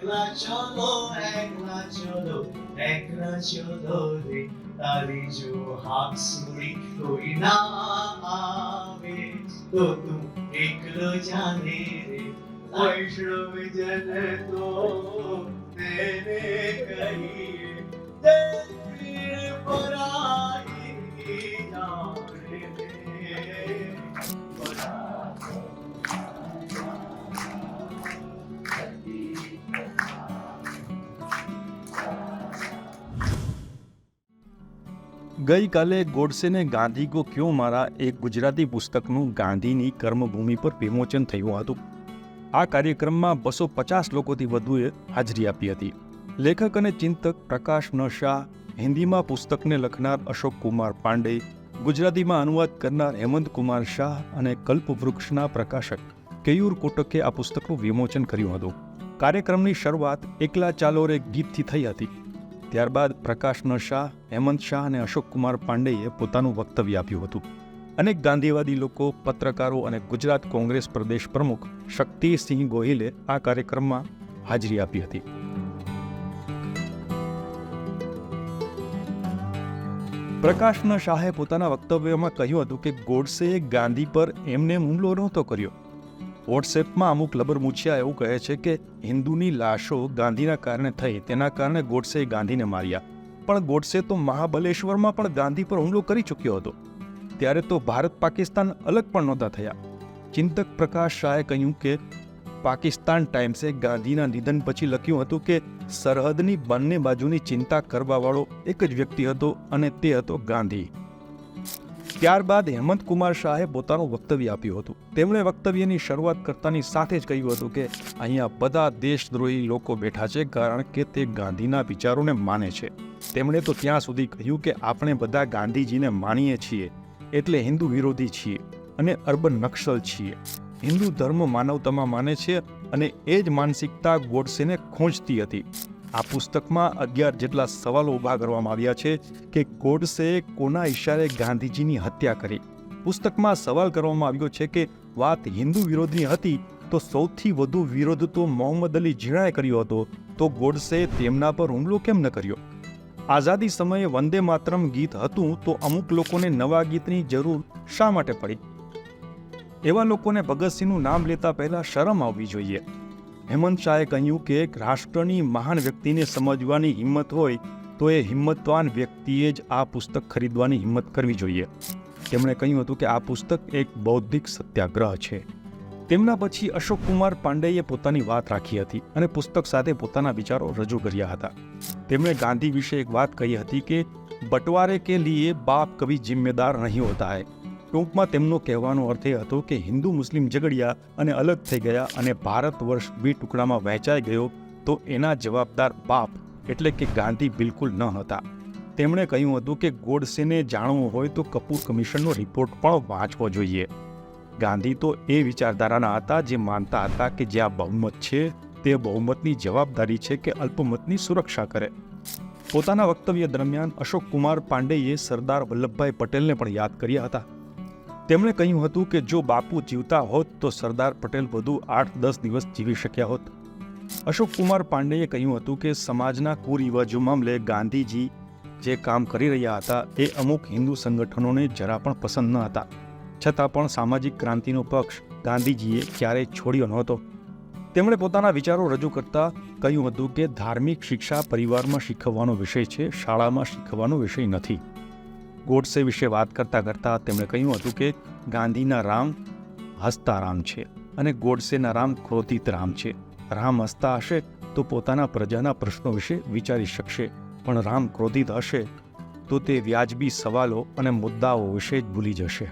એકલા ચલો રે, તારી જો હાંસુડી કોઈ ના આવે તો તું એકલો જાને રે. વૈષ્ણવજન તો તેને કહીએ, તે પીર પરાઈ જાણે રે. ગઈકાલે ગોડસેને ગાંધી કો ક્યો મારા એક ગુજરાતી પુસ્તકનું ગાંધીની કર્મભૂમિ પર વિમોચન થયું હતું. આ કાર્યક્રમમાં 250 લોકોથી વધુએ હાજરી આપી હતી. લેખક અને ચિંતક પ્રકાશ ન શાહ, હિન્દીમાં પુસ્તકને લખનાર અશોક કુમાર પાંડે, ગુજરાતીમાં અનુવાદ કરનાર હેમંત કુમાર શાહ અને કલ્પવૃક્ષના પ્રકાશક કેયુર કોટકે આ પુસ્તકનું વિમોચન કર્યું હતું. કાર્યક્રમની શરૂઆત એકલા ચાલો રે ગીતથી થઈ હતી. ત્યારબાદ પ્રકાશ ન શાહ, હેમંત શાહ અને અશોક કુમાર પાંડેએ પોતાનું વક્તવ્ય આપ્યું હતું. અનેક ગાંધીવાદી લોકો, પત્રકારો અને ગુજરાત કોંગ્રેસ પ્રદેશ પ્રમુખ શક્તિસિંહ ગોહિલે આ કાર્યક્રમમાં હાજરી આપી હતી. પ્રકાશ ન શાહે પોતાના વક્તવ્યમાં કહ્યું હતું કે ગોડસેએ ગાંધી પર એમને હુમલો નહોતો કર્યો. વોટ્સએપમાં અમુક લબરમૂછિયા એવું કહે છે કે હિન્દુની લાશો ગાંધીના કારણે થઈ, તેના કારણે ગોડસેએ ગાંધીને માર્યા. પણ ગોડસે તો મહાબલેશ્વરમાં પણ ગાંધી પર હુમલો કરી ચૂક્યો હતો. ત્યારે તો ભારત પાકિસ્તાન અલગ પણ નહોતા થયા. ચિંતક પ્રકાશ શાહે કહ્યું કે પાકિસ્તાન ટાઈમ્સે ગાંધીના નિધન પછી લખ્યું હતું કે સરહદની બંને બાજુની ચિંતા કરવાવાળો એક જ વ્યક્તિ હતો અને તે હતો ગાંધી. ત્યારબાદ હેમંત કુમાર શાહે પોતાનું વક્તવ્ય આપ્યું હતું. તેમણે વક્તવ્યની શરૂઆત કરતાની સાથે જ કહ્યું હતું કે અહીંયા બધા દેશદ્રોહી લોકો બેઠા છે કારણ કે તે ગાંધીના વિચારોને માને છે. તેમણે તો ત્યાં સુધી કહ્યું કે આપણે બધા ગાંધીજીને માનીએ છીએ એટલે હિન્દુ વિરોધી છીએ અને અર્બન નક્સલ છીએ. હિન્દુ ધર્મ માનવતામાં માને છે અને એ જ માનસિકતા ગોડસેને ખોંચતી હતી. આ પુસ્તકમાં 11 જેટલા સવાલો ઊભા કરવામાં આવ્યા છે કે ગોડસેએ કોના ઇશારે ગાંધીજીની હત્યા કરી. પુસ્તકમાં સવાલ કરવામાં આવ્યો છે કે વાત હિન્દુ વિરોધની હતી તો સૌથી વધુ વિરોધ તો મોહમ્મદ અલી ઝીણાએ કર્યો હતો, તો ગોડસેએ તેમના પર હુમલો કેમ ન કર્યો? આઝાદી સમયે વંદે માતરમ ગીત હતું તો અમુક લોકોને નવા ગીતની જરૂર શા માટે પડી? એવા લોકોને ભગતસિંહનું નામ લેતા પહેલા શરમ આવવી જોઈએ. હેમંત શાહે કહ્યું કે રાષ્ટ્રની મહાન વ્યક્તિને સમજવાની હિંમત હોય તો એ હિંમતવાન વ્યક્તિએ જ આ પુસ્તક ખરીદવાની હિંમત કરવી જોઈએ. તેમણે કહ્યું હતું કે આ પુસ્તક એક બૌદ્ધિક સત્યાગ્રહ છે. તેમના પછી અશોક કુમાર પાંડેએ પોતાની વાત રાખી હતી અને પુસ્તક સાથે પોતાના વિચારો રજૂ કર્યા હતા. તેમણે ગાંધી વિશે એક વાત કહી હતી કે બટવારે કે લીએ બાપ કભી જિમ્મેદાર નહીં હોતા હૈ. ટૂંકમાં તેમનો કહેવાનો અર્થ એ હતો કે હિન્દુ મુસ્લિમ ઝઘડ્યા અને અલગ થઈ ગયા અને ભારત વર્ષ 2 ટુકડામાં વહેંચાઈ ગયો તો એના જવાબદાર બાપ એટલે કે ગાંધી બિલકુલ ન હતા. તેમણે કહ્યું હતું કે ગોડસેને જાણવું હોય તો કપૂર કમિશનનો રિપોર્ટ પણ વાંચવો જોઈએ. ગાંધી તો એ વિચારધારાના હતા જે માનતા હતા કે જ્યાં બહુમત છે તે બહુમતની જવાબદારી છે કે અલ્પમતની સુરક્ષા કરે. પોતાના વક્તવ્ય દરમિયાન અશોક કુમાર પાંડેએ સરદાર વલ્લભભાઈ પટેલને પણ યાદ કર્યા હતા. તેમણે કહ્યું હતું કે જો બાપુ જીવતા હોત તો સરદાર પટેલ વધુ 8-10 દિવસ જીવી શક્યા હોત. અશોક કુમાર પાંડેએ કહ્યું હતું કે સમાજના કુરિવાજો મામલે ગાંધીજી જે કામ કરી રહ્યા હતા એ અમુક હિન્દુ સંગઠનોને જરા પણ પસંદ ન હતા. છતાં પણ સામાજિક ક્રાંતિનો પક્ષ ગાંધીજીએ ક્યારેય છોડ્યો નહોતો. તેમણે પોતાના વિચારો રજૂ કરતા કહ્યું હતું કે ધાર્મિક શિક્ષા પરિવારમાં શીખવવાનો વિષય છે, શાળામાં શીખવવાનો વિષય નથી. ગોડસે વિશે વાત કરતા તેમણે કહ્યું હતું કે ગાંધીના રામ હસતા રામ છે અને ગોડસેના રામ ક્રોધિત રામ છે. રામ હસતા હશે તો પોતાના પ્રજાના પ્રશ્નો વિશે વિચારી શકશે, પણ રામ ક્રોધિત હશે તો તે વ્યાજબી સવાલો અને મુદ્દાઓ વિશે જ ભૂલી જશે.